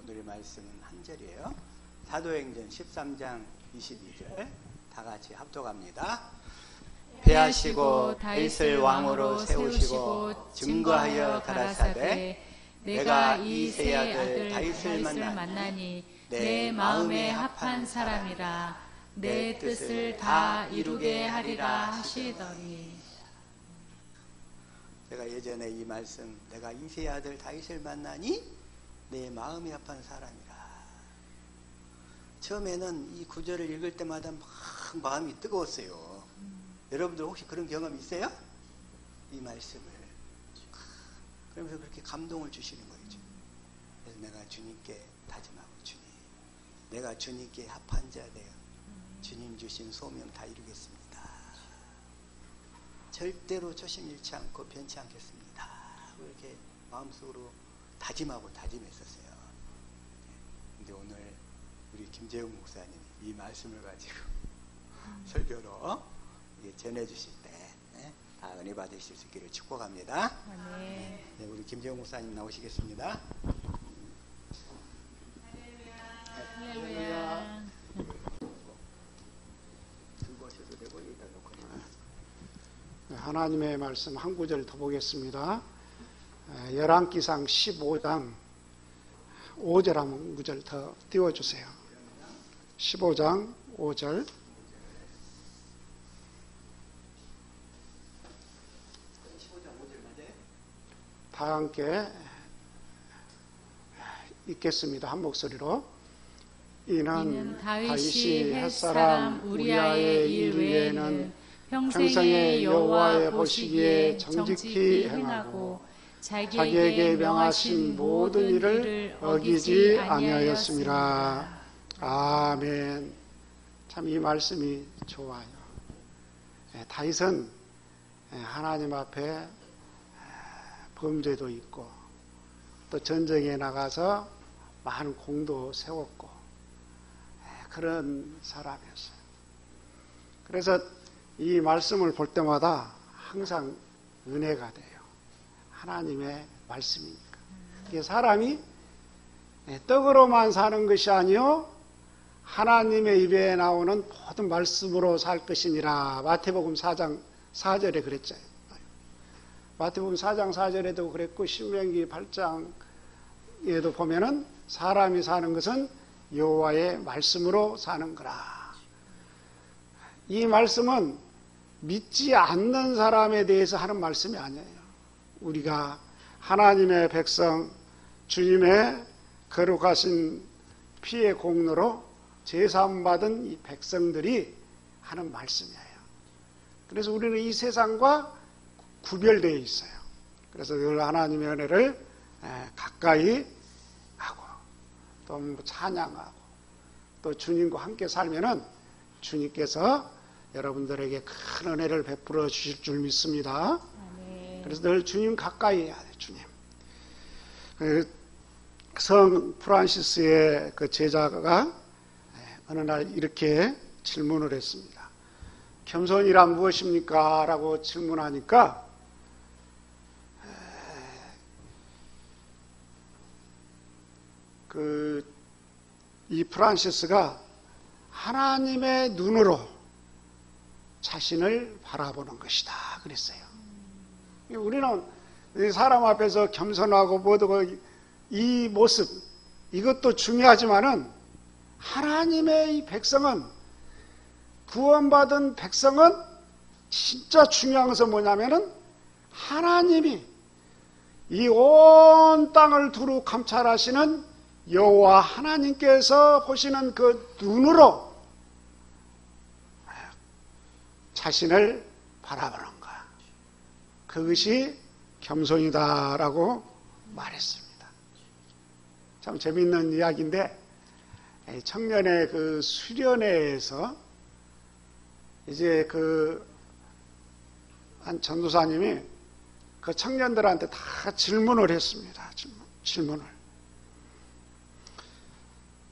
오늘의 말씀은 한 절이에요. 사도행전 13장 22절 다 같이 합독합니다. 패하시고 다윗을 왕으로 세우시고 증거하여 가라사대 내가 이새의 아들 다윗을 만나니 내 마음에 합한 사람이라 내 뜻을 다 이루게 하리라 하시더니. 제가 예전에 이 말씀, 내가 이새의 아들 다윗을 만나니 내 마음에 합한 사람이라. 처음에는 이 구절을 읽을 때마다 막 마음이 뜨거웠어요. 여러분들 혹시 그런 경험 있어요? 이 말씀을 그러면서 그렇게 감동을 주시는 거죠. 그래서 내가 주님께 다짐하고, 주님, 내가 주님께 합한 자 되어 주님 주신 소명 다 이루겠습니다. 절대로 초심 잃지 않고 변치 않겠습니다. 이렇게 마음속으로 다짐하고 다짐했었어요. 근데 오늘 우리 김재웅 목사님이 이 말씀을 가지고 설교로 전해주실 때 다 은혜 받으실 수 있기를 축복합니다. 네, 우리 김재웅 목사님 나오시겠습니다. 할렐루야. 하나님의 말씀 한 구절 더 보겠습니다. 열왕기상 15장 5절 한 구절 더 띄워주세요. 15장 5절. 다 함께 읽겠습니다. 한 목소리로. 이는 다윗이 햇사람 우리아의 일 외에는 평생에 여호와의 보시기에 정직히 행하고 자기에게 명하신 모든 일을 어기지 아니하였습니다. 아멘. 참 이 말씀이 좋아요. 다윗은 하나님 앞에 범죄도 있고 또 전쟁에 나가서 많은 공도 세웠고 그런 사람이었어요. 그래서 이 말씀을 볼 때마다 항상 은혜가 돼요. 하나님의 말씀이니까. 이게 사람이 떡으로만 사는 것이 아니요 하나님의 입에 나오는 모든 말씀으로 살 것이니라. 마태복음 4장 4절에 그랬잖아요. 마태복음 4장 4절에도 그랬고 신명기 8장에도 보면은 사람이 사는 것은 여호와의 말씀으로 사는 거라. 이 말씀은 믿지 않는 사람에 대해서 하는 말씀이 아니에요. 우리가 하나님의 백성, 주님의 거룩하신 피의 공로로 제사함받은 이 백성들이 하는 말씀이에요. 그래서 우리는 이 세상과 구별되어 있어요. 그래서 늘 하나님의 은혜를 가까이 하고 또 찬양하고 또 주님과 함께 살면은 주님께서 여러분들에게 큰 은혜를 베풀어 주실 줄 믿습니다. 그래서 늘 주님 가까이 해야 돼요. 주님. 성 프란시스의 그 제자가 어느 날 이렇게 질문을 했습니다. 겸손이란 무엇입니까? 라고 질문하니까 이 프란시스가 하나님의 눈으로 자신을 바라보는 것이다 그랬어요. 우리는 사람 앞에서 겸손하고 뭐도 이 모습 이것도 중요하지만은 하나님의 이 백성은 구원받은 백성은 진짜 중요한 것은 뭐냐면은 하나님이 이 온 땅을 두루 감찰하시는 여호와 하나님께서 보시는 그 눈으로 자신을 바라보는 것. 그것이 겸손이다라고 말했습니다. 참 재미있는 이야기인데 청년의 그 수련회에서 이제 한 전도사님이 그 청년들한테 다 질문을 했습니다. 질문을.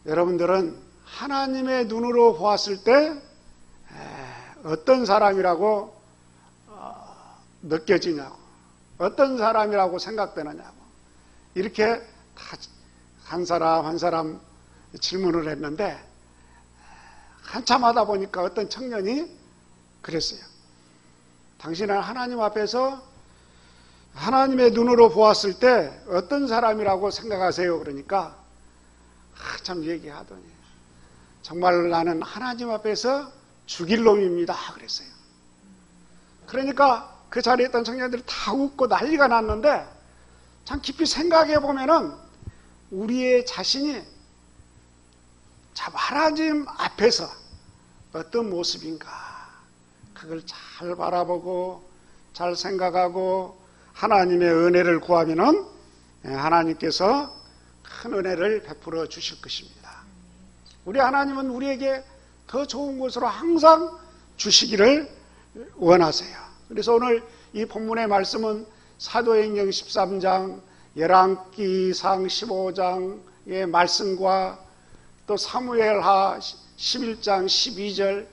여러분들은 하나님의 눈으로 보았을 때 어떤 사람이라고 느껴지냐고, 어떤 사람이라고 생각되느냐고, 이렇게 다 한 사람 한 사람 질문을 했는데 한참 하다 보니까 어떤 청년이 그랬어요. 당신은 하나님 앞에서 하나님의 눈으로 보았을 때 어떤 사람이라고 생각하세요? 그러니까 한참 얘기하더니 정말 나는 하나님 앞에서 죽일 놈입니다 그랬어요. 그러니까 그 자리에 있던 청년들이 다 웃고 난리가 났는데 참 깊이 생각해 보면은 우리의 자신이 참 하나님 앞에서 어떤 모습인가 그걸 잘 바라보고 잘 생각하고 하나님의 은혜를 구하면은 하나님께서 큰 은혜를 베풀어 주실 것입니다. 우리 하나님은 우리에게 더 좋은 것으로 항상 주시기를 원하세요. 그래서 오늘 이 본문의 말씀은 사도행전 13장, 열왕기상 15장의 말씀과 또 사무엘하 11장 12절,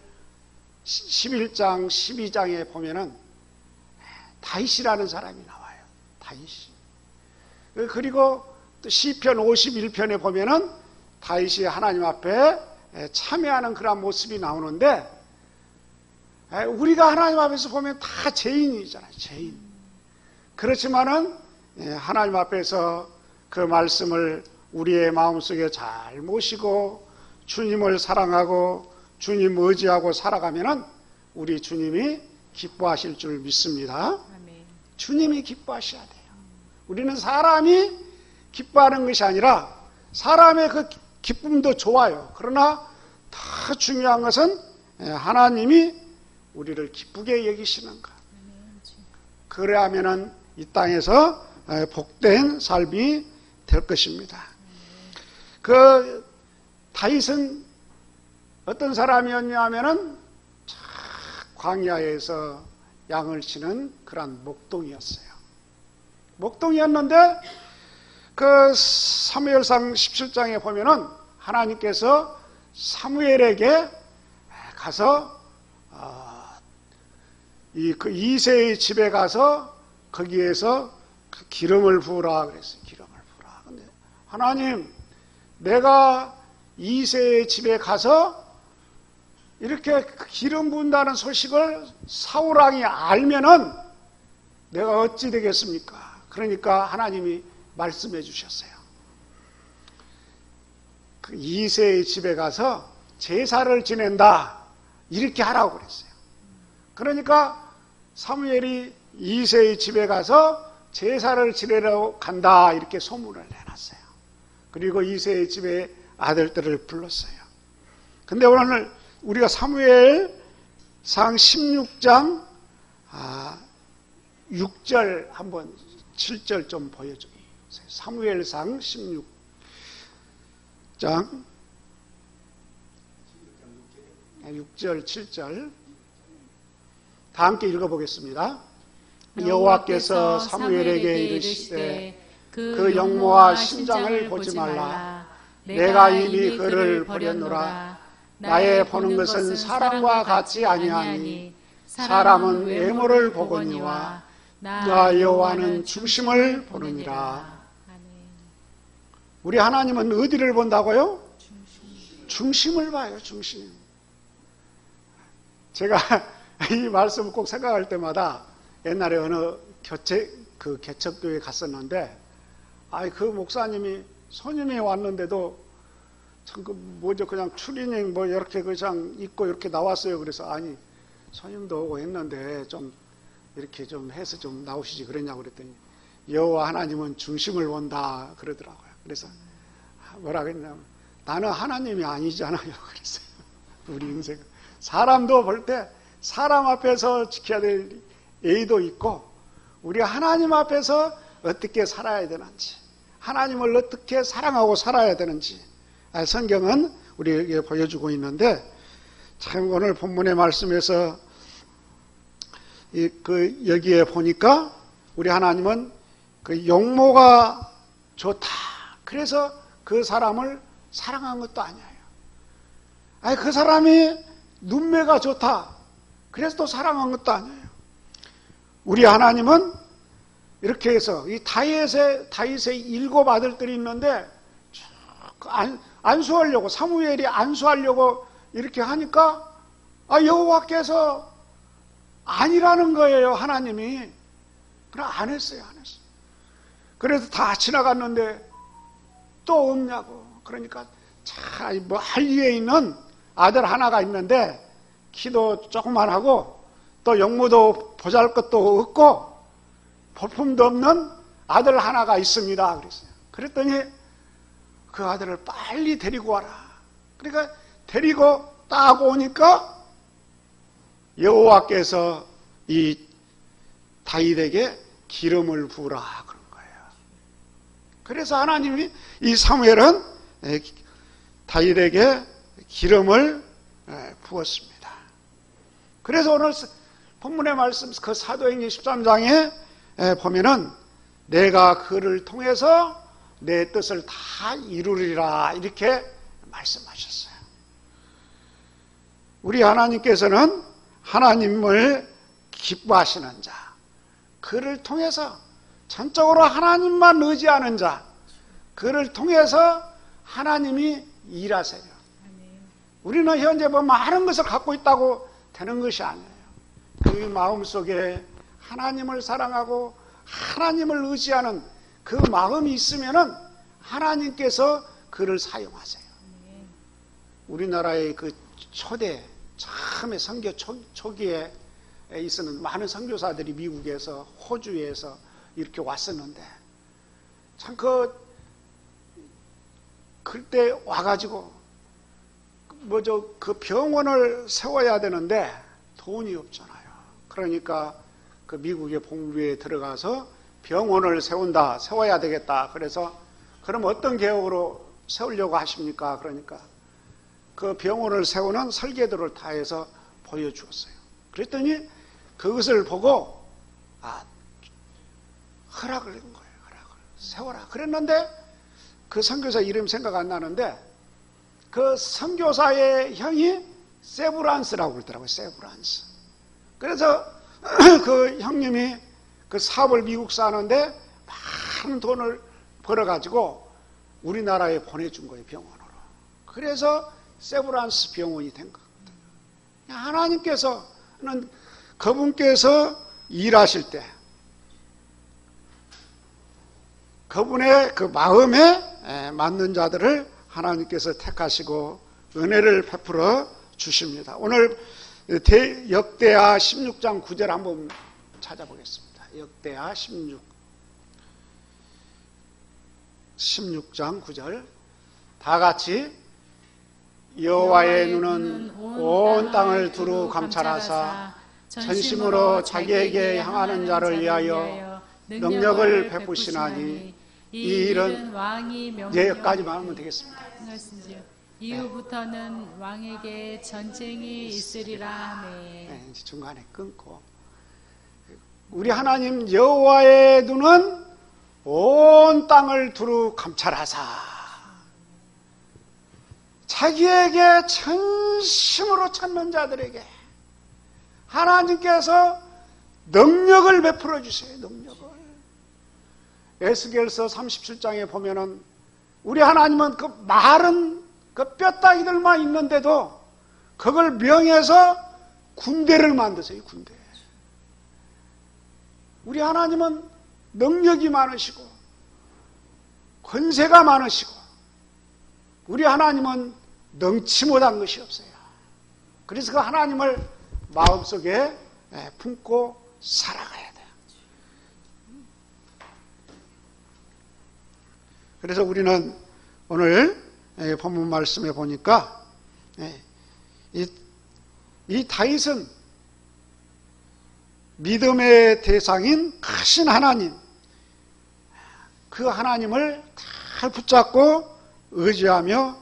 11장 12장에 보면은 다윗이라는 사람이 나와요. 다윗이. 그리고 또 시편 51편에 보면은 다윗이 하나님 앞에 참여하는 그런 모습이 나오는데 우리가 하나님 앞에서 보면 다 죄인이잖아요. 죄인. 그렇지만은 하나님 앞에서 그 말씀을 우리의 마음속에 잘 모시고 주님을 사랑하고 주님 의지하고 살아가면은 우리 주님이 기뻐하실 줄 믿습니다. 아멘. 주님이 기뻐하셔야 돼요. 우리는 사람이 기뻐하는 것이 아니라 사람의 그 기쁨도 좋아요. 그러나 더 중요한 것은 하나님이 우리를 기쁘게 여기시는 것. 그래야 하면은 이 땅에서 복된 삶이 될 것입니다. 그 다윗은 어떤 사람이었냐 하면은 광야에서 양을 치는 그런 목동이었어요. 목동이었는데 그 사무엘상 17장에 보면은 하나님께서 사무엘에게 가서 그 이새의 집에 가서 거기에서 그 기름을 부으라 그랬어요. 기름을 부으라. 근데 하나님, 내가 이새의 집에 가서 이렇게 기름 부은다는 소식을 사울 왕이 알면은 내가 어찌 되겠습니까? 그러니까 하나님이 말씀해 주셨어요. 그 이새의 집에 가서 제사를 지낸다. 이렇게 하라고 그랬어요. 그러니까 사무엘이 이새의 집에 가서 제사를 지내러 간다. 이렇게 소문을 내놨어요. 그리고 이새의 집에 아들들을 불렀어요. 근데 오늘 우리가 사무엘상 16장 6절 한번 7절 좀 보여주세요. 사무엘상 16장 6절 7절 다 함께 읽어보겠습니다. 여호와께서 사무엘에게 이르시되 그 영모와 신장을 보지 말라. 내가 이미 그를 버렸노라. 나의 보는 것은 사람과 같지 아니하니 사람은 외모를 보거니와 나 여호와는 중심을 보느니라. 우리 하나님은 어디를 본다고요? 중심을 봐요. 중심. 제가 이 말씀을 꼭 생각할 때마다 옛날에 어느 개척교회에 갔었는데 그 목사님이 손님이 왔는데도 참 그냥 추리닝 이렇게 그냥 입고 이렇게 나왔어요. 그래서 아니 손님도 오고 했는데 좀 이렇게 좀 해서 좀 나오시지 그랬냐고 그랬더니 여호와 하나님은 중심을 본다 그러더라고요. 그래서 뭐라 그랬냐면 나는 하나님이 아니잖아요. 그랬어요. 우리 인생 사람도 볼 때 사람 앞에서 지켜야 될 예의도 있고 우리가 하나님 앞에서 어떻게 살아야 되는지 하나님을 어떻게 사랑하고 살아야 되는지 성경은 우리에게 보여주고 있는데 참 오늘 본문의 말씀에서 여기에 보니까 우리 하나님은 그 용모가 좋다. 그래서 그 사람을 사랑한 것도 아니에요. 그 사람이 눈매가 좋다. 그래서 또 사랑한 것도 아니에요. 우리 하나님은 이렇게 해서 이 다윗의 7 아들들이 있는데 안수하려고, 사무엘이 안수하려고 이렇게 하니까 여호와께서 아니라는 거예요, 하나님이. 그럼 안 했어요. 그래서 다 지나갔는데 또 없냐고. 그러니까 뭐 할리에 있는 아들 하나가 있는데 키도 조그만 하고 또 용모도 보잘것도 없고 볼품도 없는 아들 하나가 있습니다. 그랬어요. 그랬더니 그 아들을 빨리 데리고 와라. 그러니까 데리고 딱 오니까 여호와께서 이 다윗에게 기름을 부으라 그런 거예요. 그래서 하나님이 이 사무엘은 다윗에게 기름을 부었습니다. 그래서 오늘 본문의 말씀 그 사도행전 13장에 보면은 내가 그를 통해서 내 뜻을 다 이루리라 이렇게 말씀하셨어요. 우리 하나님께서는 하나님을 기뻐하시는 자, 그를 통해서 전적으로 하나님만 의지하는 자, 그를 통해서 하나님이 일하세요. 우리는 현재 뭐 많은 것을 갖고 있다고 되는 것이 아니에요. 그 마음속에 하나님을 사랑하고 하나님을 의지하는 그 마음이 있으면은 하나님께서 그를 사용하세요. 우리나라의 그 초대 처음에 선교 초기에 있었는 많은 선교사들이 미국에서 호주에서 이렇게 왔었는데 참 그때 와가지고 그 병원을 세워야 되는데 돈이 없잖아요. 그러니까 그 미국의 본부에 들어가서 병원을 세워야 되겠다. 그래서 그럼 어떤 계획으로 세우려고 하십니까? 그러니까 그 병원을 세우는 설계도를 다 해서 보여주었어요. 그랬더니 그것을 보고 허락을 한 거예요. 허락을 세워라. 그랬는데 그 선교사 이름 생각 안 나는데 그 선교사의 형이 세브란스라고 그러더라고요. 세브란스. 그래서 그 형님이 그 사업을 미국 사는데 많은 돈을 벌어가지고 우리나라에 보내준 거예요. 병원으로. 그래서 세브란스 병원이 된 거거든요. 하나님께서는 그분께서 일하실 때 그분의 그 마음에 맞는 자들을 하나님께서 택하시고 은혜를 베풀어 주십니다. 오늘 역대하 16장 9절 한번 찾아보겠습니다. 역대하 16장 9절 다 같이 여호와의 눈은 온 땅을 두루 감찰하사 전심으로 자기에게 향하는 자를 위하여 능력을 베푸시나니 이 일은 여기까지만 하면 되겠습니다. 이후부터는 왕에게 전쟁이 있으리라. 네. 중간에 끊고 우리 하나님 여호와의 눈은 온 땅을 두루 감찰하사 자기에게 전심으로 찾는 자들에게 하나님께서 능력을 베풀어 주세요. 능력을. 에스겔서 37장에 보면은 우리 하나님은 그 마른 그 뼈다귀들만 있는데도 그걸 명해서 군대를 만드세요. 군대. 우리 하나님은 능력이 많으시고 권세가 많으시고 우리 하나님은 능치 못한 것이 없어요. 그래서 그 하나님을 마음속에 품고 살아가야 돼요. 그래서 우리는 오늘 본문 말씀에 보니까 이 다윗은 믿음의 대상인 크신 하나님, 그 하나님을 잘 붙잡고 의지하며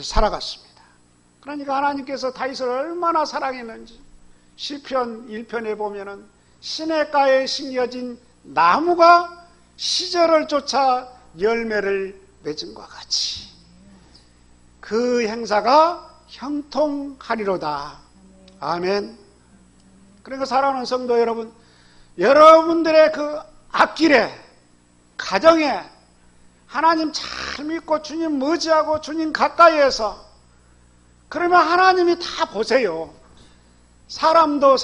살아갔습니다. 그러니까 하나님께서 다윗을 얼마나 사랑했는지 시편 1편에 보면은 시냇가에 심겨진 나무가 시절을 쫓아 열매를 맺은 것 같이 그 행사가 형통하리로다. 아멘. 그러니까 사랑하는 성도 여러분, 여러분들의 그 앞길에, 가정에 하나님 잘 믿고 주님 의지하고 주님 가까이에서 그러면 하나님이 다 보세요. 사람도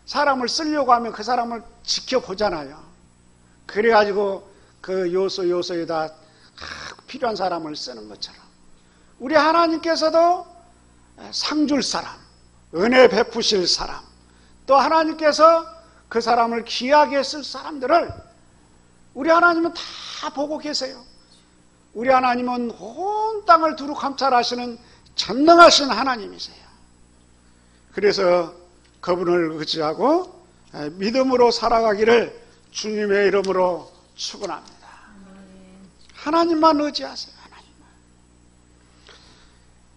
사람을 쓰려고 하면 그 사람을 지켜보잖아요. 그래가지고 그 요소에다 필요한 사람을 쓰는 것처럼 우리 하나님께서도 상 줄 사람, 은혜 베푸실 사람, 또 하나님께서 그 사람을 귀하게 쓸 사람들을 우리 하나님은 다 보고 계세요. 우리 하나님은 온 땅을 두루 감찰하시는 전능하신 하나님이세요. 그래서 그분을 의지하고 믿음으로 살아가기를 주님의 이름으로 축원합니다. 하나님만 의지하세요. 하나님만.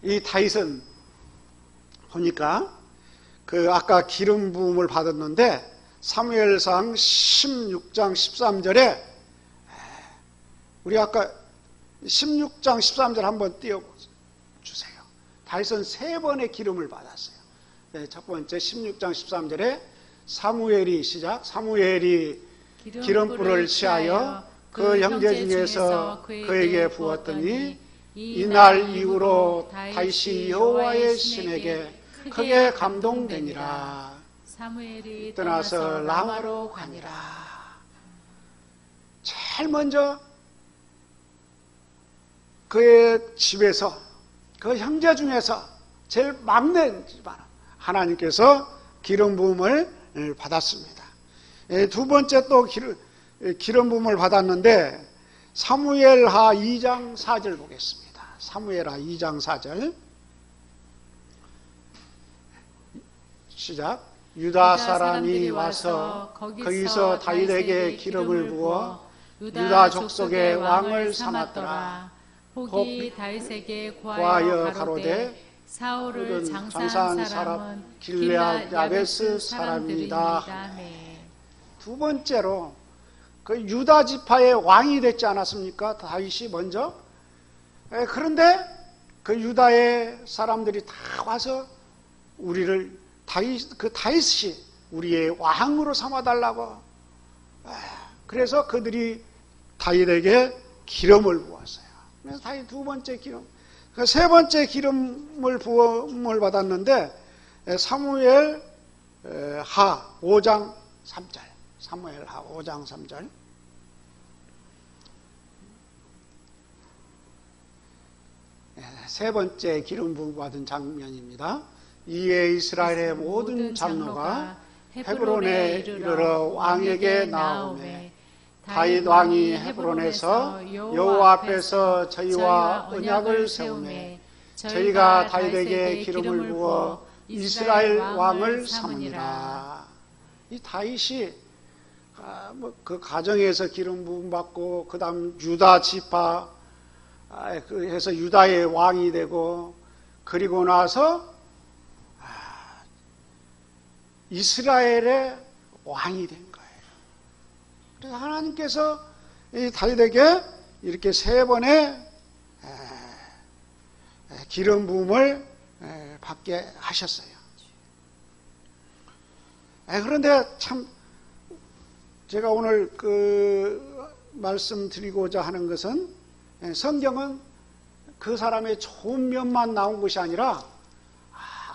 이 다윗은 보니까 그 아까 기름 부음을 받았는데 사무엘상 16장 13절에 우리 아까 16장 13절 한번 띄워주세요. 다윗은 3번의 기름을 받았어요. 첫 번째 16장 13절에 사무엘이 시작. 사무엘이 기름불을 취하여 그 형제 중에서 그에게 부었더니 이날 이후로 다윗이 여호와의 신에게 크게 감동되니라. 사무엘이 떠나서 라마로 가니라. 제일 먼저 그의 집에서 그 형제 중에서 제일 막내 집안 하나님께서 기름 부음을 받았습니다. 두 번째 또 기름 부음을 받았는데 사무엘하 2장 4절 보겠습니다. 사무엘하 2장 4절 시작. 유다 사람이 와서 거기서 다윗에게 기름을 부어 유다 족속의 왕을 삼았더라. 혹이 다윗에게 구하여 가로되 사울을 장사한 사람 길르앗 야베스 사람이다. 두 번째로 그 유다 지파의 왕이 됐지 않았습니까? 다윗이 먼저. 그런데 그 유다의 사람들이 다 와서 우리를 다윗이 우리의 왕으로 삼아달라고. 그래서 그들이 다윗에게 기름을 부었어요. 그래서 다윗 두 번째 기름. 세 번째 기름을 부음을 받았는데 사무엘 하 5장 3절. 사무엘 하 5장 3절. 세 번째 기름 부음 받은 장면입니다. 이에 이스라엘의 모든 장로가 헤브론에 이르러 왕에게 나오매 다윗 왕이 헤브론에서 여호와 앞에서 저희와 언약을 세우매 저희가 다윗에게 기름을 부어 이스라엘 왕을 삼으니라. 이 다윗이 그 가정에서 기름 부음 받고 그 다음 유다 지파 해서 유다의 왕이 되고 그리고 나서 이스라엘의 왕이 된 거예요. 그래서 하나님께서 이 다윗에게 이렇게 세 번의 기름 부음을 받게 하셨어요. 그런데 참 제가 오늘 그 말씀드리고자 하는 것은 성경은 그 사람의 좋은 면만 나온 것이 아니라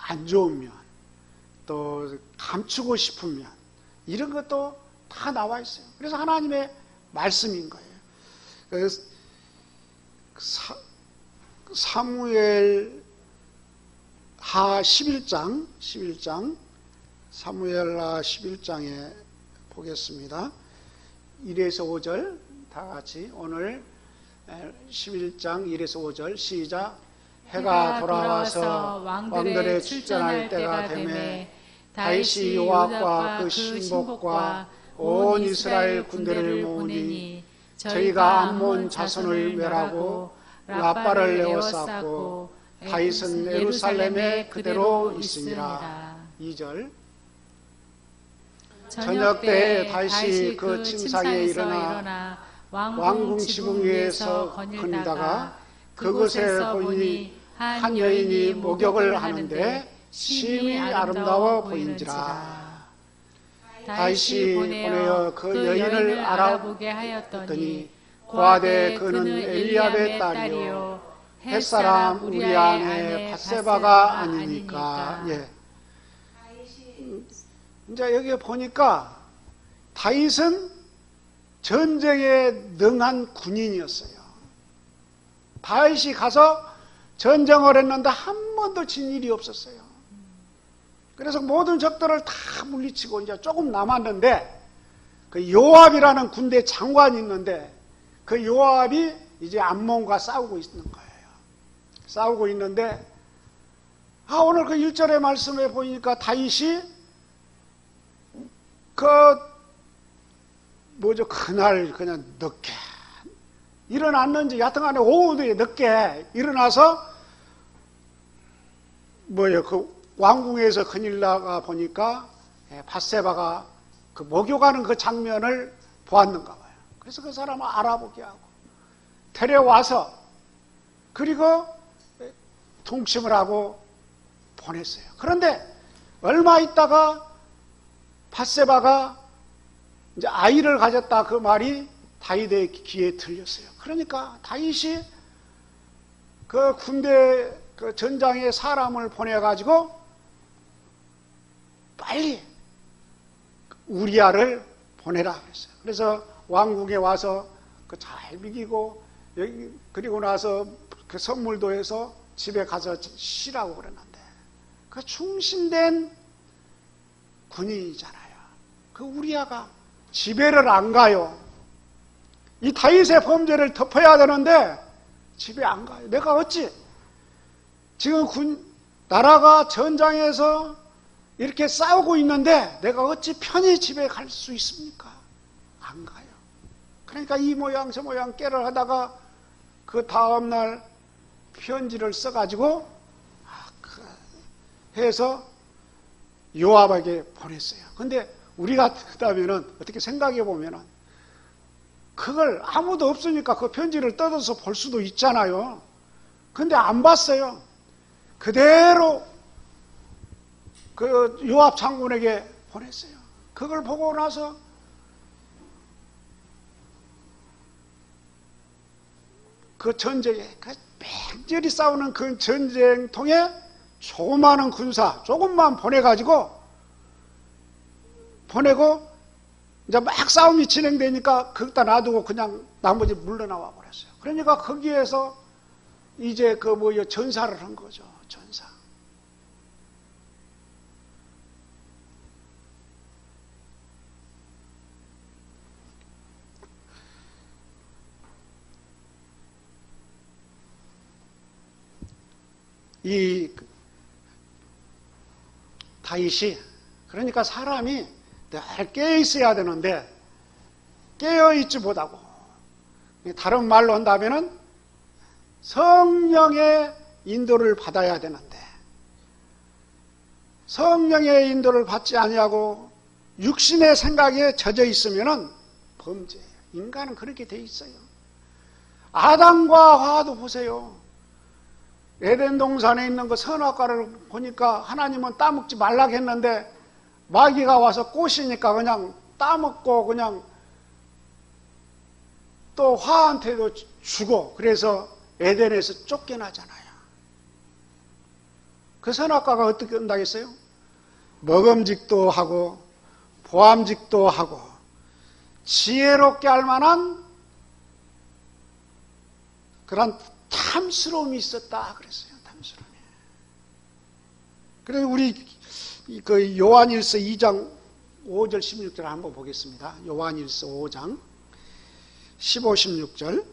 안 좋은 면, 또 감추고 싶은 면, 이런 것도 다 나와 있어요. 그래서 하나님의 말씀인 거예요. 사무엘 하 11장 사무엘 하 11장에 보겠습니다. 1에서 5절 다 같이 오늘 11장 1에서 5절 시작. 해가 돌아와서 왕들의 출전할 때가 되매 다윗이 요압과 그 신복과 온 이스라엘 군대를 모으니 저희가 암몬 자손을 멸하고 라빠를 에워쌌고 다윗은 예루살렘에 그대로 있으니라. 2절. 저녁 때에 다윗이 그 침상에 일어나 왕궁 지붕 위에서 거닐다가 그곳에 보니 한 여인이 목욕을 하는데 심히 아름다워 보인지라. 다윗이 보내어 그 여인을 알아보게 하였더니 고아대 그는 엘리압의 딸이요 햇사람 우리아의 밧세바가 아니니까. 예. 이제 여기 보니까 다윗은 전쟁에 능한 군인이었어요. 다윗이 가서 전쟁을 했는데 한 번도 진 일이 없었어요. 그래서 모든 적들을 다 물리치고 이제 조금 남았는데 그 요압이라는 군대 장관이 있는데 그 요압이 이제 암몬과 싸우고 있는 거예요. 싸우고 있는데 오늘 그 1절의 말씀에 보니까 다윗이 그날 그냥 늦게 일어났는지 여튼간에 오후에 늦게 일어나서 그 왕궁에서 큰일 나가 보니까 밧세바가 그 목욕하는 그 장면을 보았는가 봐요. 그래서 그 사람을 알아보게 하고 데려와서 그리고 통침을 하고 보냈어요. 그런데 얼마 있다가 밧세바가 이제 아이를 가졌다 그 말이 다윗의 귀에 들렸어요. 그러니까 다윗이 그 군대 그 전장에 사람을 보내가지고 빨리 우리아를 보내라 그랬어요. 그래서 왕궁에 와서 그 잘 먹이고 그리고 나서 그 선물도 해서 집에 가서 쉬라고 그러는데 그 충신된 군인이잖아요. 그 우리아가 집에를 안 가요. 이 다윗의 범죄를 덮어야 되는데 집에 안 가요. 내가 어찌 지금 나라가 전장에서 이렇게 싸우고 있는데 내가 어찌 편히 집에 갈 수 있습니까? 안 가요. 그러니까 이 모양 저 모양 깨를 하다가 그 다음날 편지를 써가지고 해서 요압에게 보냈어요. 근데 우리가 그다음에는 어떻게 생각해 보면은 그걸 아무도 없으니까 그 편지를 뜯어서 볼 수도 있잖아요. 근데 안 봤어요. 그대로 그 요압 장군에게 보냈어요. 그걸 보고 나서 그 전쟁에 맹렬히 싸우는 그 전쟁통에 조그마한 군사 조금만 보내고 이제 막 싸움이 진행되니까 거기다 놔두고 그냥 나머지 물러나와 버렸어요. 그러니까 거기에서 이제 전사를 한 거죠. 전사. 이 다윗이 그러니까 사람이 늘 깨어 있어야 되는데 깨어 있지 못하고 다른 말로 한다면은 성령의 인도를 받아야 되는데 성령의 인도를 받지 아니하고 육신의 생각에 젖어 있으면은 범죄예요. 인간은 그렇게 돼 있어요. 아담과 하와도 보세요. 에덴 동산에 있는 그 선악과를 보니까 하나님은 따먹지 말라고 했는데 마귀가 와서 꼬시니까 그냥 따먹고 그냥 또 화한테도 주고 그래서 에덴에서 쫓겨나잖아요. 그 선악과가 어떻게 한다겠어요? 먹음직도 하고 보암직도 하고 지혜롭게 할 만한 그런 탐스러움이 있었다 그랬어요. 탐스러움이. 그래서 우리 그 요한일서 2장 5절 16절 한번 보겠습니다. 요한일서 5장 15, 16절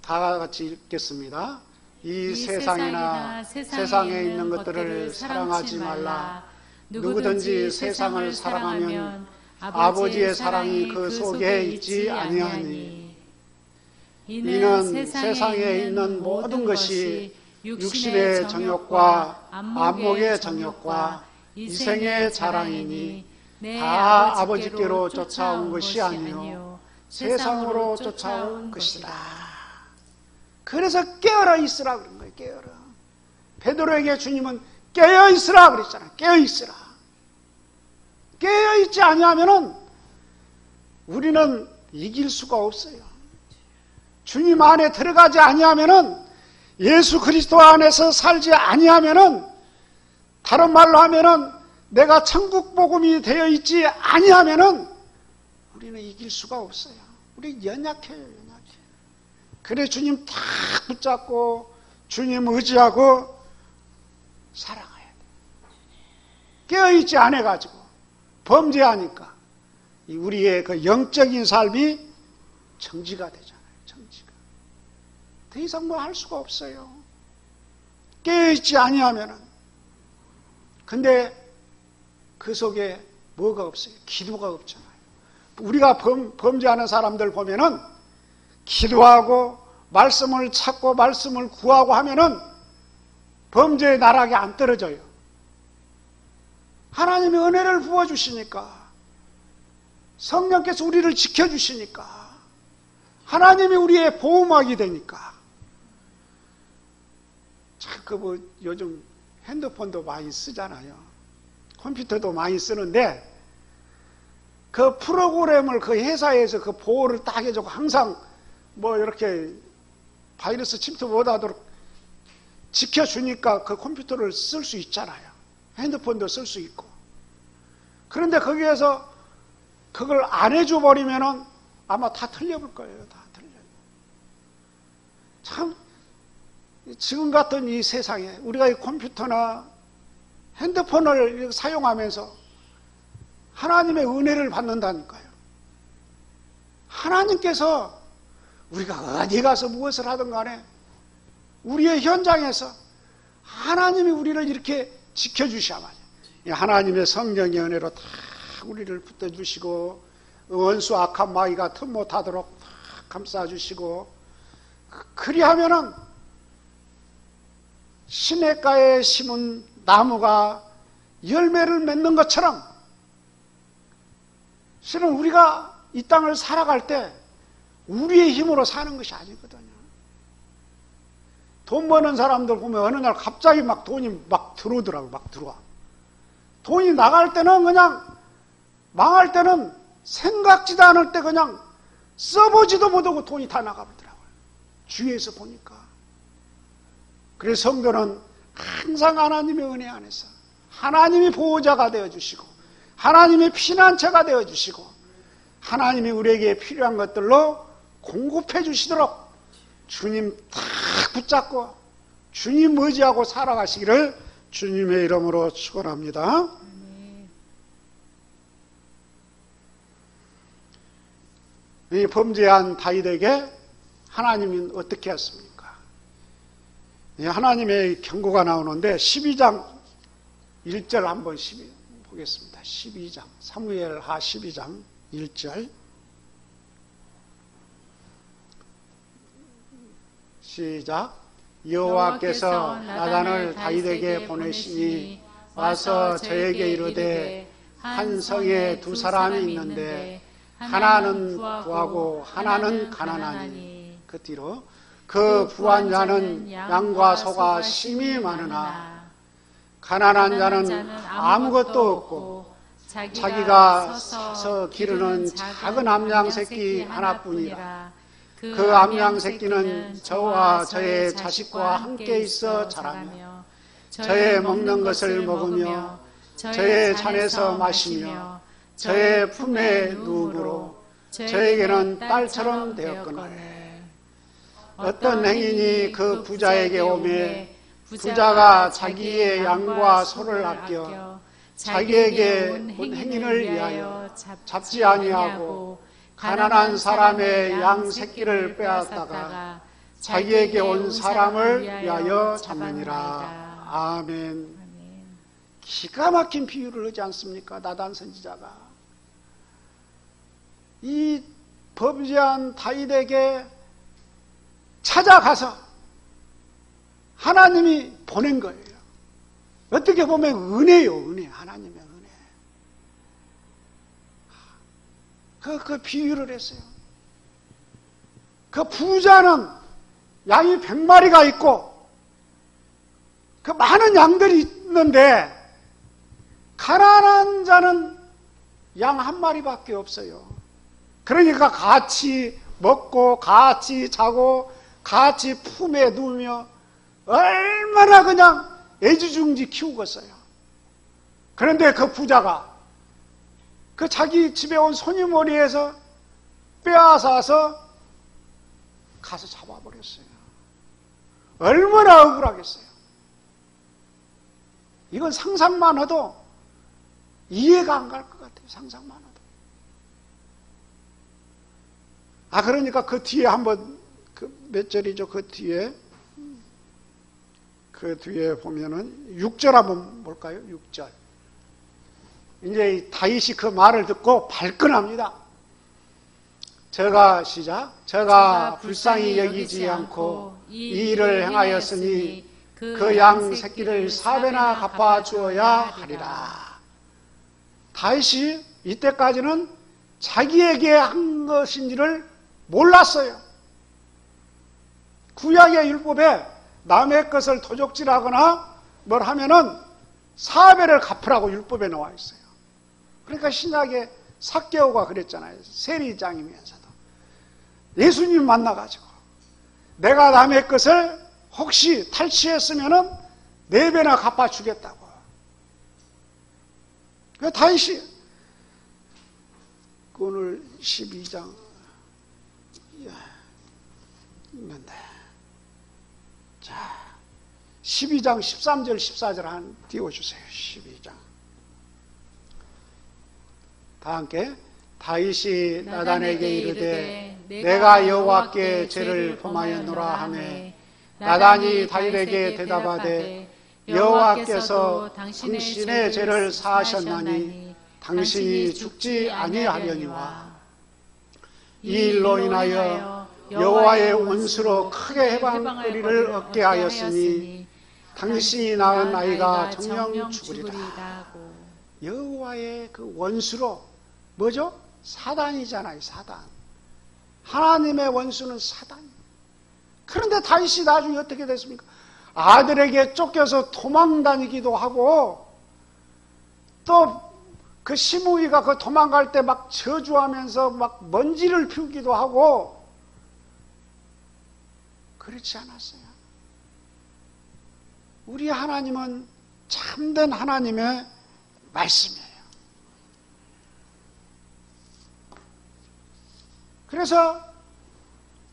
다 같이 읽겠습니다. 이 세상이나 세상에 있는 것들을 사랑하지 말라. 누구든지 세상을 사랑하면 아버지의 사랑이 그 속에 있지 아니하니. 이는 세상에 있는 모든 것이 육신의 정욕과 안목의 정욕과 이생의 자랑이니 다 아버지께로 쫓아온 것이 아니요 세상으로 쫓아온 것이라. 그래서 깨어라 있으라 그런 거예요. 깨어라. 베드로에게 주님은 깨어 있으라 그랬잖아요. 깨어 있으라. 깨어 있지 아니하면은 우리는 이길 수가 없어요. 주님 안에 들어가지 아니하면은, 예수 그리스도 안에서 살지 아니하면은, 다른 말로 하면은 내가 천국 복음이 되어 있지 아니하면은 우리는 이길 수가 없어요. 우리 연약해요, 연약해. 그래 주님 딱 붙잡고 주님 의지하고 살아가야 돼. 깨어있지 않아가지고 범죄하니까 우리의 그 영적인 삶이 정지가 되잖아요. 정지가. 더 이상 뭐 할 수가 없어요. 깨어있지 아니하면은. 근데 그 속에 뭐가 없어요? 기도가 없잖아요. 우리가 범죄하는 사람들 보면은 기도하고 말씀을 찾고 말씀을 구하고 하면은 범죄의 나락에 안 떨어져요. 하나님의 은혜를 부어주시니까, 성령께서 우리를 지켜주시니까, 하나님이 우리의 보호막이 되니까. 참, 뭐 요즘 핸드폰도 많이 쓰잖아요. 컴퓨터도 많이 쓰는데, 그 프로그램을 그 회사에서 그 보호를 딱 해주고 항상 뭐 이렇게 바이러스 침투 못하도록 지켜주니까 그 컴퓨터를 쓸 수 있잖아요. 핸드폰도 쓸 수 있고. 그런데 거기에서 그걸 안 해줘 버리면은 아마 다 틀려볼 거예요. 다 틀려요. 참, 지금 같은 이 세상에 우리가 이 컴퓨터나 핸드폰을 사용하면서 하나님의 은혜를 받는다니까요. 하나님께서 우리가 어디 가서 무엇을 하든 간에 우리의 현장에서 하나님이 우리를 이렇게 지켜주셔야만, 하나님의 성령의 은혜로 다 우리를 붙어주시고 원수 악한 마귀가 틈 못하도록 다 감싸주시고, 그리하면은 시냇가에 심은 나무가 열매를 맺는 것처럼, 실은 우리가 이 땅을 살아갈 때 우리의 힘으로 사는 것이 아니거든요. 돈 버는 사람들 보면 어느 날 갑자기 막 돈이 막 들어오더라고. 막 들어와. 돈이 나갈 때는 그냥, 망할 때는 생각지도 않을 때 그냥 써보지도 못하고 돈이 다 나가버리더라고요. 주위에서 보니까. 그래서 성도는 항상 하나님의 은혜 안에서 하나님이 보호자가 되어주시고 하나님의 피난처가 되어주시고 하나님이 우리에게 필요한 것들로 공급해 주시도록 주님 딱 붙잡고 주님 의지하고 살아가시기를 주님의 이름으로 축원합니다. 이 범죄한 다윗에게 하나님은 어떻게 했습니까? 하나님의 경고가 나오는데 12장 1절 한번 보겠습니다. 12장 사무엘하 12장 1절 시작. 여호와께서 나단을 다윗에게 보내시니 와서 저에게 이르되 한 성에 두 사람이 있는데 하나는 부하고 하나는 가난하니 그 뒤로 그 부한 자는 양과 소가 심히 많으나 가난한 자는 아무것도 없고 자기가 사서 기르는 작은 암양 새끼 하나뿐이라. 그 암양 새끼는 저와 저의 자식과 함께 있어 자라며 저의 먹는 것을 먹으며 저의 잔에서 마시며 저의 품에 누움으로 저에게는 딸처럼 되었거늘. 어떤 행인이 그 부자에게 오매 부자가 자기의 양과 소를 아껴 자기에게 온 행인을 위하여 잡지 아니하고 가난한 사람의 양 새끼를 빼앗다가 자기에게 온 사람을 위하여 잡느니라. 아멘. 기가 막힌 비유를 하지 않습니까? 나단 선지자가 이 범죄한 다윗에게 찾아가서 하나님이 보낸 거예요. 어떻게 보면 은혜요, 은혜. 하나님의 은혜. 그 비유를 했어요. 그 부자는 양이 100마리가 있고 그 많은 양들이 있는데 가난한 자는 양 한 마리밖에 없어요. 그러니까 같이 먹고 같이 자고 같이 품에 누우며 얼마나 그냥 애지중지 키우겠어요. 그런데 그 부자가 그 자기 집에 온 손님 머리에서 빼앗아서 가서 잡아버렸어요. 얼마나 억울하겠어요. 이건 상상만 해도 이해가 안 갈 것 같아요. 상상만 해도. 그러니까 그 뒤에 한번 몇 절이죠? 그 뒤에 보면은 6절 한번 볼까요? 6절. 이제 다윗이 그 말을 듣고 발끈합니다. 저가 불쌍히 여기지 않고 이 일을 행하였으니 그 양 새끼를 4배나 갚아 주어야 하리라. 다윗이 이때까지는 자기에게 한 것인지를 몰랐어요. 구약의 율법에 남의 것을 도적질하거나 뭘 하면은 4배를 갚으라고 율법에 나와 있어요. 그러니까 신약에 삭개오가 그랬잖아요. 세리장이면서도. 예수님 만나가지고 내가 남의 것을 혹시 탈취했으면은 4배나 갚아주겠다고. 그 다윗이 오늘 12장 있는데, 자 12장 13절 14절 한 띄워주세요. 12장 다 함께. 다윗이 나단에게 이르되 내가 여호와께 죄를 범하였노라 하매 나단이 다윗에게 대답하되 여호와께서 당신의 죄를 사하셨나니 당신이 죽지 아니하려니와 이 일로 인하여 여호와의 원수로 크게 해방거리를 얻게 하였으니 당신이 낳은 아이가 정녕 죽으리라. 여호와의 그 원수로 뭐죠? 사단이잖아요. 사단. 하나님의 원수는 사단이에요. 그런데 다윗이 나중에 어떻게 됐습니까? 아들에게 쫓겨서 도망다니기도 하고, 또 그 시므이가 그 도망갈 때 막 저주하면서 막 먼지를 피우기도 하고, 그렇지 않았어요. 우리 하나님은 참된 하나님의 말씀이에요. 그래서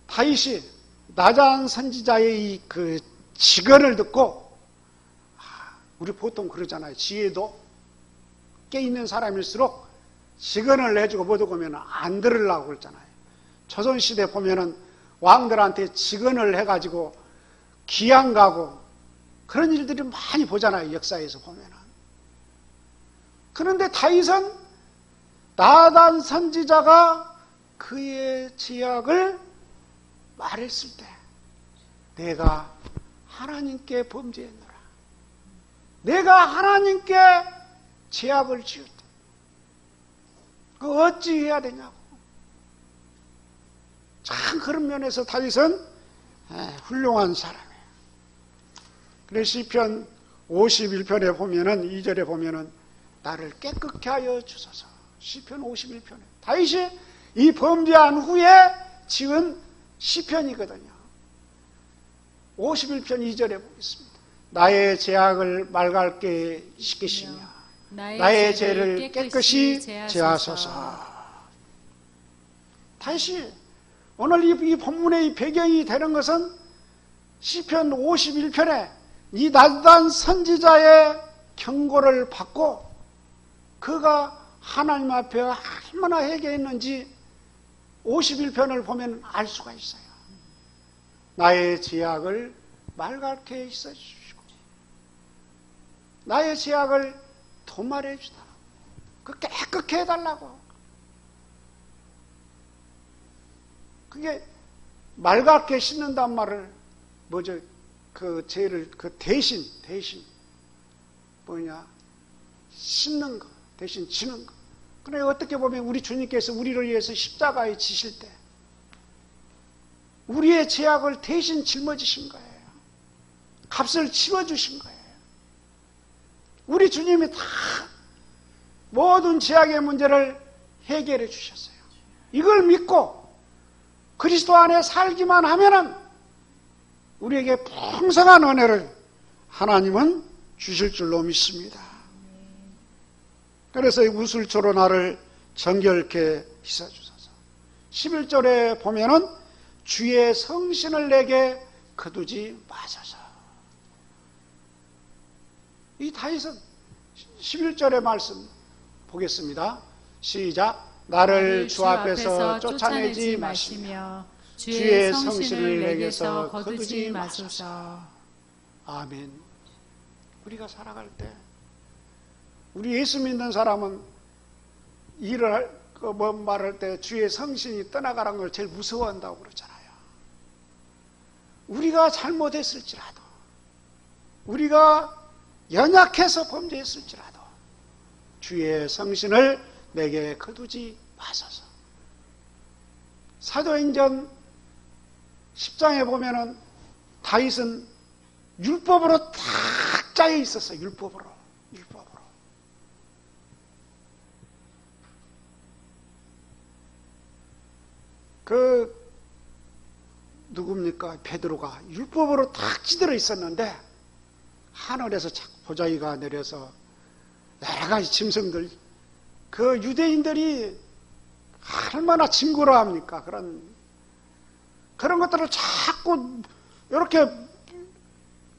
다윗이 나단 선지자의 이 그 직언을 듣고, 우리 보통 그러잖아요. 지혜도 깨 있는 사람일수록 직언을 내주고 못 오면 안 들으려고 그러잖아요. 조선시대 보면은 왕들한테 직언을 해가지고 귀양 가고 그런 일들이 많이 보잖아요. 역사에서 보면은. 그런데 다윗은 나단 선지자가 그의 죄악을 말했을 때 내가 하나님께 범죄했노라. 내가 하나님께 죄악을 지었다. 그 어찌 해야 되냐고. 참 그런 면에서 다윗은 훌륭한 사람이에요. 그래서 시편 51편에 보면은 2절에 보면은 나를 깨끗게 하여 주소서. 시편 51편에 다윗이 이 범죄한 후에 지은 시편이거든요. 51편 2절에 보겠습니다. 나의 죄악을 맑게 씻기시며 나의 죄를 깨끗이 제하소서. 다시 오늘 이 본문의 이 배경이 되는 것은 시편 51편에 이 나단 선지자의 경고를 받고 그가 하나님 앞에 얼마나 회개했는지 51편을 보면 알 수가 있어요. 나의 죄악을 맑게 있어주시고 나의 죄악을 도말해 주다. 그 깨끗게 해달라고. 그게 맑게 씻는단 말을 뭐죠? 그 죄를 그 대신 뭐냐? 씻는 거, 대신 지는 거. 그래 어떻게 보면 우리 주님께서 우리를 위해서 십자가에 지실 때 우리의 죄악을 대신 짊어지신 거예요. 값을 치러주신 거예요. 우리 주님이 다 모든 죄악의 문제를 해결해 주셨어요. 이걸 믿고 그리스도 안에 살기만 하면은 우리에게 풍성한 은혜를 하나님은 주실 줄로 믿습니다. 그래서 이 우슬초로 나를 정결케 씻어주소서. 11절에 보면은 주의 성신을 내게 거두지 마소서. 이 다윗은 11절의 말씀 보겠습니다. 시작. 나를 주 앞에서 쫓아내지 마시며 주의 성신을 내게서 거두지 마소서. 아멘. 우리가 살아갈 때 우리 예수 믿는 사람은 일을 말할 때 주의 성신이 떠나가라는 걸 제일 무서워한다고 그러잖아요. 우리가 잘못했을지라도, 우리가 연약해서 범죄했을지라도 주의 성신을 내게 거두지 마소서. 사도행전 10장에 보면은 다윗은 율법으로 딱 짜여 있었어요. 율법으로. 누굽니까? 베드로가 율법으로 딱 찌들어 있었는데 하늘에서 보자기가 내려서 여러 가지 짐승들, 그 유대인들이 얼마나 징그러워합니까? 그런 것들을 자꾸 이렇게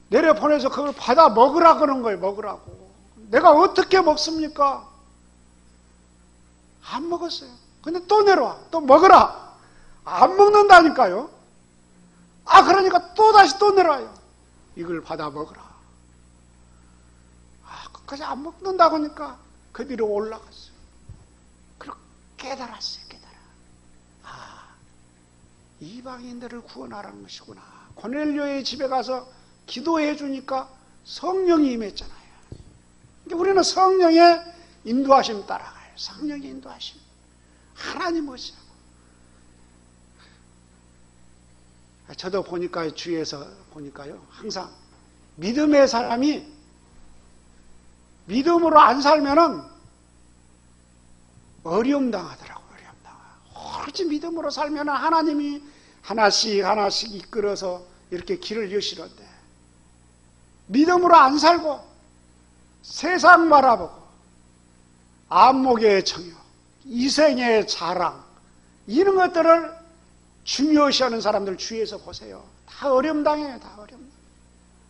내려보내서 그걸 받아 먹으라 그러는 거예요. 먹으라고. 내가 어떻게 먹습니까? 안 먹었어요. 근데 또 내려와. 또 먹으라. 안 먹는다니까요. 그러니까 또다시 또 내려와요. 이걸 받아 먹으라. 끝까지 안 먹는다고 하니까 그 뒤로 올라갔어요. 그렇게 깨달았어요. 이방인들을 구원하라는 것이구나. 고넬료의 집에 가서 기도해 주니까 성령이 임했잖아요. 그러니까 우리는 성령의 인도하심 따라가요. 성령의 인도하심. 하나님 오시고. 저도 보니까 주위에서 보니까요. 항상 믿음의 사람이 믿음으로 안 살면은 어려움 당하더라고요. 어려움 당하. 오로지 믿음으로 살면은 하나님이 하나씩 이끌어서 이렇게 길을 여시는데 믿음으로 안 살고 세상 바라보고 안목의 정욕, 이생의 자랑 이런 것들을 중요시하는 사람들 주위에서 보세요. 다 어려움 당해요. 다 어려움.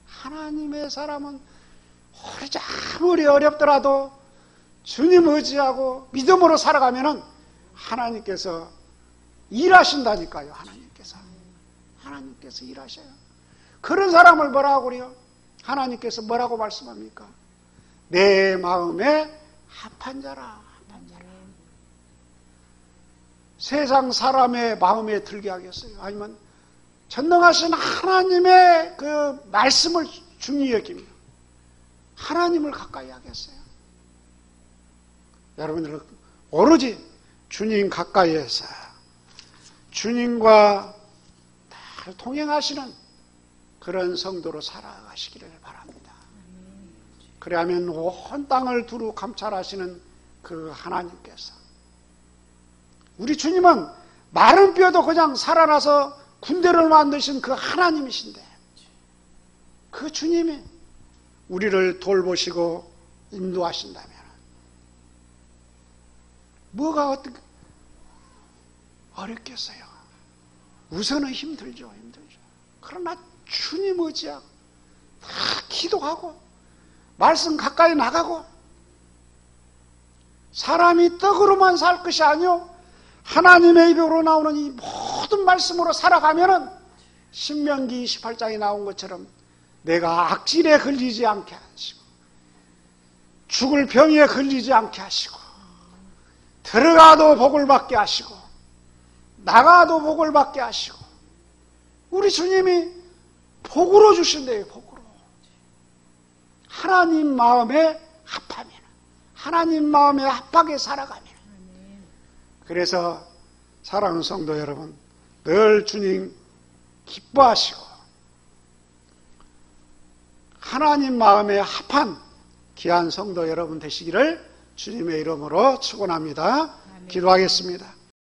하나님의 사람은 오로지 아무리 어렵더라도 주님 의지하고 믿음으로 살아가면은 하나님께서 일하신다니까요. 하나님께서 일하셔요. 그런 사람을 뭐라고 그래요? 하나님께서 뭐라고 말씀합니까? 내 마음에 합한 자라. 세상 사람의 마음에 들게 하겠어요? 아니면 전능하신 하나님의 그 말씀을 중히 여기며 하나님을 가까이 하겠어요? 여러분들 오로지 주님 가까이에서 주님과 다 동행하시는 그런 성도로 살아가시기를 바랍니다. 그래야만 온 땅을 두루 감찰하시는 그 하나님께서, 우리 주님은 마른 뼈도 그냥 살아나서 군대를 만드신 그 하나님이신데 그 주님이 우리를 돌보시고 인도하신다면 뭐가 어떻게 어렵겠어요? 우선은 힘들죠. 그러나 주님 의지하고 다 기도하고 말씀 가까이 나가고 사람이 떡으로만 살 것이 아니요 하나님의 입으로 나오는 이 모든 말씀으로 살아가면은 신명기 28장에 나온 것처럼 내가 악질에 걸리지 않게 하시고 죽을 병에 걸리지 않게 하시고 들어가도 복을 받게 하시고 나가도 복을 받게 하시고 우리 주님이 복으로 주신대요. 복으로. 하나님 마음에 합하면, 하나님 마음에 합하게 살아가면. 그래서 사랑하는 성도 여러분, 늘 주님 기뻐하시고 하나님 마음에 합한 귀한 성도 여러분 되시기를 주님의 이름으로 축원합니다. 기도하겠습니다.